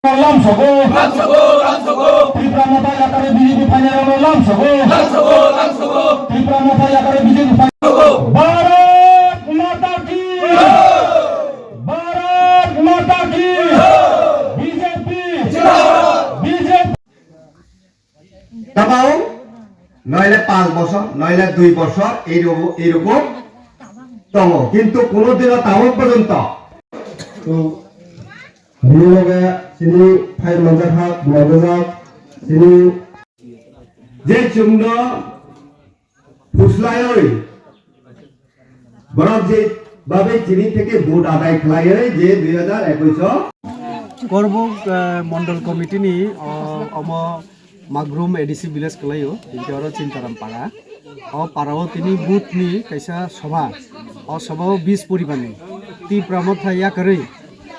Lamsogo, Tripramata Yakare BJP final Lamsogo, Tripramata Yakare BJP final. Bharat Mata ki, Bharat Mata ki, BJP, BJP. তাও নইলে 5 বছর নইলে 2 বছর এইরকম তম কিন্তু কোনোদিনও তাও পর্যন্ত তো নিয়োগে সিনি ফাইল মজাখা মজাক সিনি যে চুমন ফুসলায়ই বরং যে ভাবে চিনি থেকে ভোট আদায় খালায় যে 2021 করব মন্ডল কমিটি নি অম মাগরুম এডিসি ভিলেজ কলাयो बिदियारो चिन्ताराम पाड़ा अ पाड़ाओ तिनी बुथ नि कैसा सभा अ सभाओ 20 परिबारनि ती प्रमथाया करे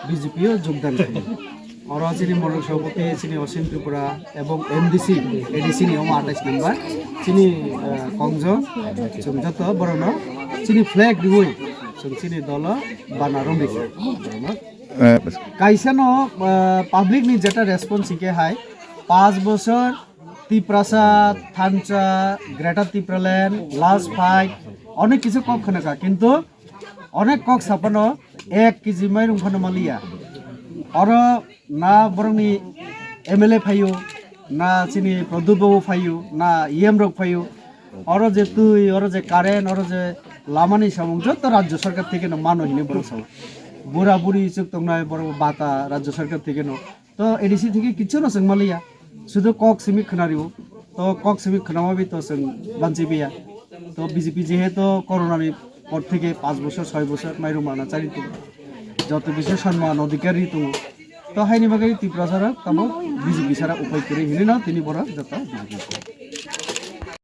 बीजेपी योगदान करे और चिनी मडल सभापति चिनी असीम त्रिपुरा एवं एमडीसी एडिसि नि 28 नम्बर चिनी कंज जोंजत बरन चिनी फ्लैग दिवई चिनी दल बानारम बिक कैसानो पब्लिक नि जेटा रेस्पन्स के हाय 5 বছর তিপ্রাসাদ থানচা গ্রেটার তিপ্রাল্যান্ড লাস্ট ফাইট অনেক কিছু কক খানাকা কিন্তু অনেক কক সাপানো 1 কেজি মাই রুমখানো মালিয়া আর না বরংনি এমএলএ ফাইও না চিনি প্রদুবাবু ফাইও না ইএম রক ফাইও আর যে তুই আর যে কারেন্ট আর যে লামানি সামং যত রাজ্য সরকার থেকে না মানো হিনে বড় সব বুড়া বুড়ি চুক তংনায় বড় বাতা রাজ্য সরকার থেকে ন তো এডিসি থেকে কিছু না जों মালিয়া শুধু কক সিমিক খনারিও তো কক সিমিক খনামাবি তো जों বানচিবিয়া তো বিজেপি যেহেতু করোনার পর থেকে 5 বছর 6 বছর মাইরু মানা চারিত যত কিছু সম্মান অধিকারী তো তো হাইনি বাগাই ত্রিপুরা সারা কাম বিজেপি সারা উপায় করে হিনে না তিনি বড় যত বিজেপি